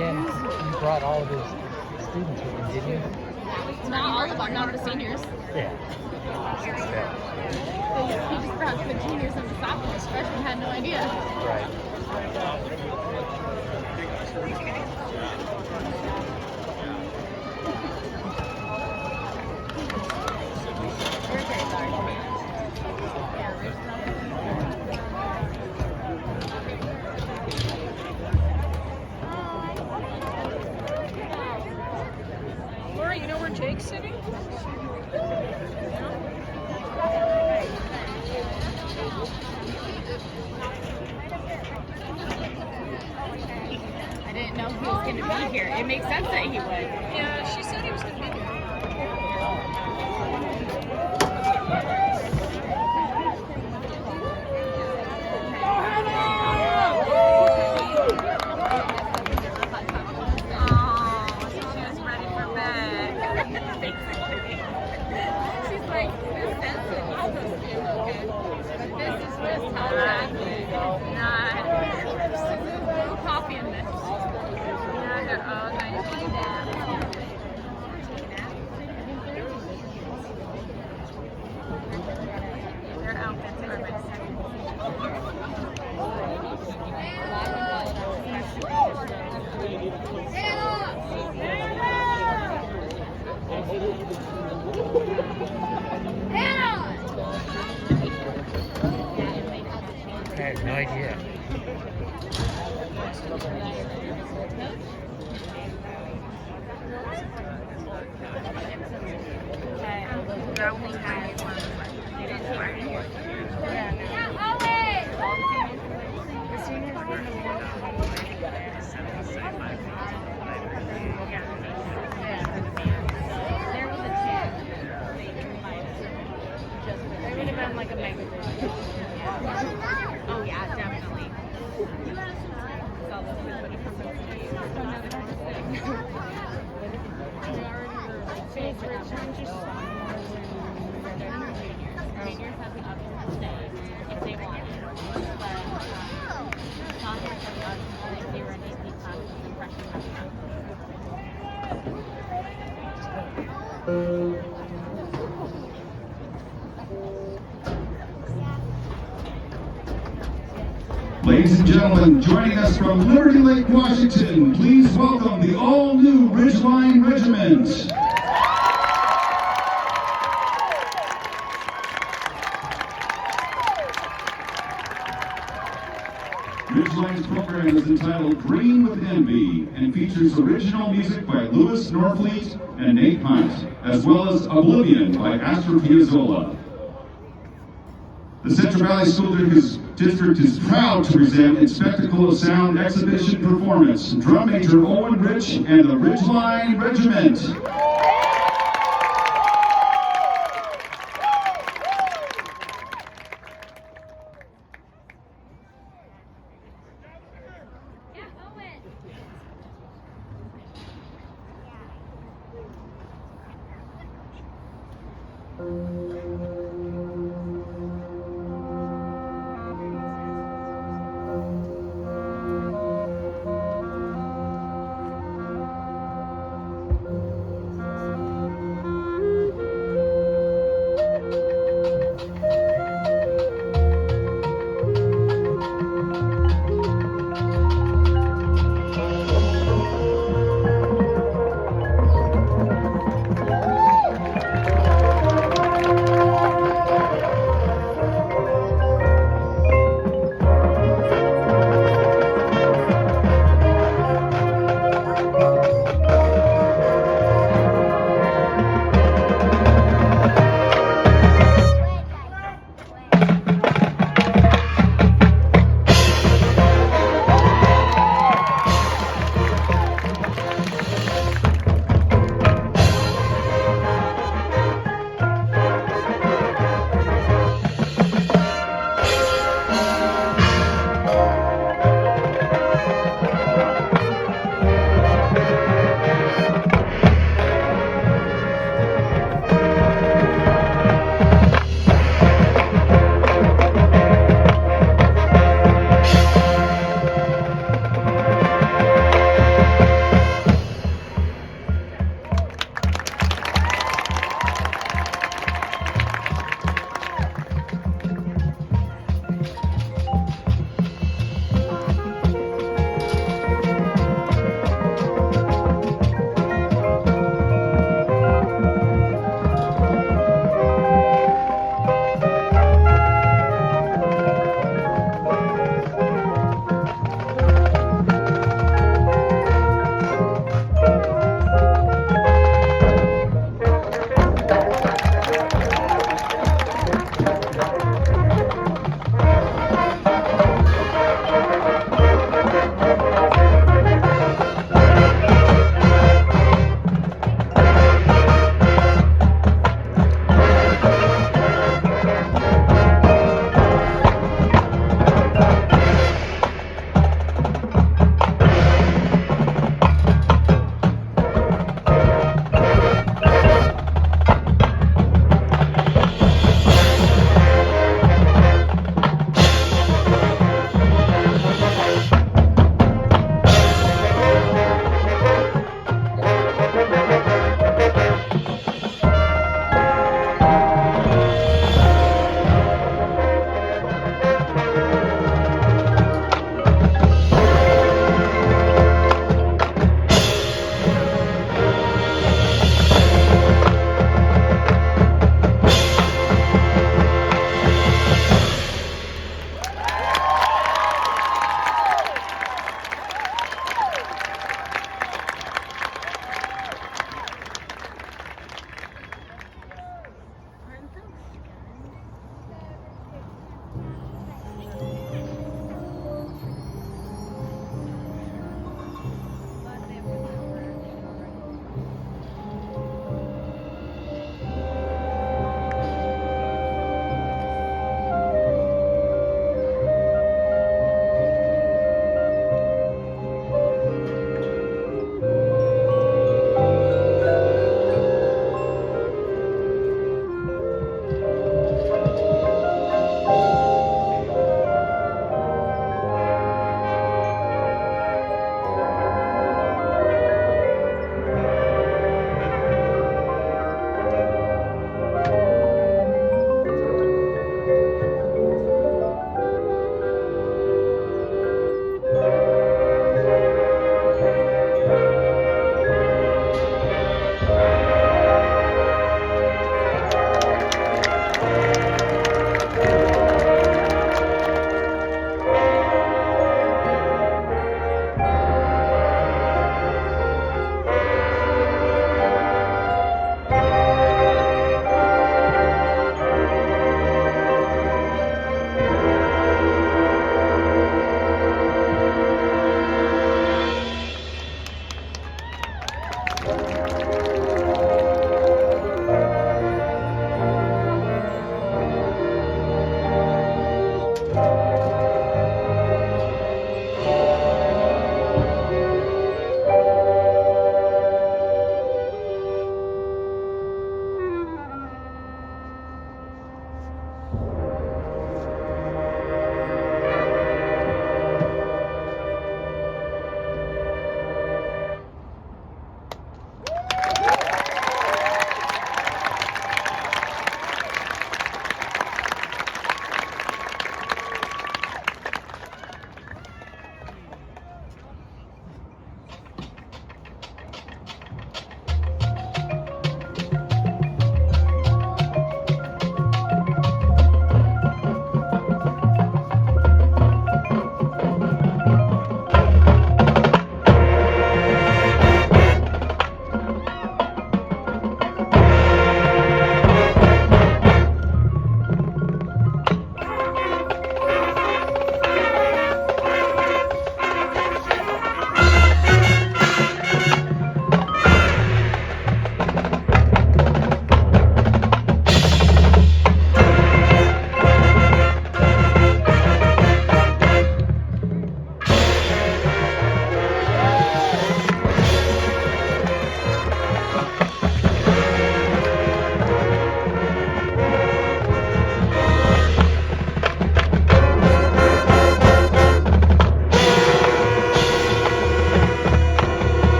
weekend, he brought all of his students with him, didn't you? Not all of them, not the seniors. Yeah. He just brought the juniors and the sophomores. Freshmen had no idea. Right. Laura, you know where Jake's sitting? I didn't know he was going to be here. It makes sense that he would. Yeah, she said he was going to be here. Coffee in this. Their outfits are I have no idea. They would have been like a mega group. Oh yeah, definitely. Seniors have the option to stay if they want it, but sophomores have the option if they were in AP classes and freshmen have the option. Ladies and gentlemen, joining us from Liberty Lake, Washington, please welcome the all-new Ridgeline Regiment. Ridgeline's program is entitled Green with Envy and features original music by Louis Norfleet and Nate Hunt, as well as Oblivion by Astor Piazzolla. The Central Valley School District is proud to present in Spectacle of Sound exhibition performance Drum Major Owen Rich and the Ridgeline Regiment.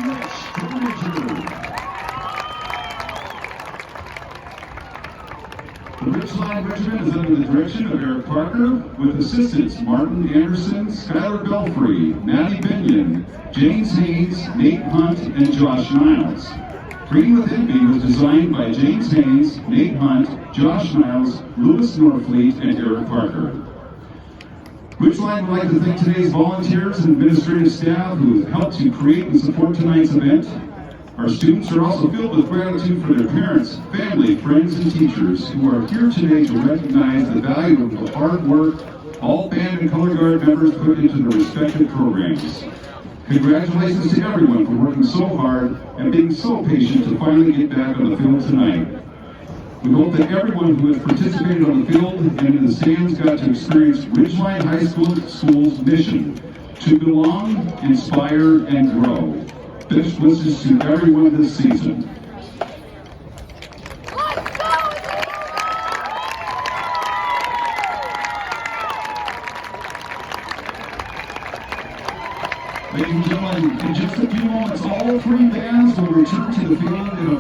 The Ridgeline Regiment is under the direction of Eric Parker, with assistants Martin Anderson, Skylar Belfry, Maddie Binion, James Haynes, Nate Hunt, and Josh Niles. Green with Envy was designed by James Haynes, Nate Hunt, Josh Niles, Louis Norfleet, and Eric Parker. Ridgeline would like to thank today's volunteers and administrative staff who have helped to create and support tonight's event. Our students are also filled with gratitude for their parents, family, friends, and teachers who are here today to recognize the value of the hard work all band and color guard members put into their respective programs. Congratulations to everyone for working so hard and being so patient to finally get back on the field tonight. We hope that everyone who has participated on the field and in the stands got to experience Ridgeline High School's mission to belong, inspire, and grow. Best wishes to everyone this season. Ladies and gentlemen, in just a few moments, all three bands will return to the field in a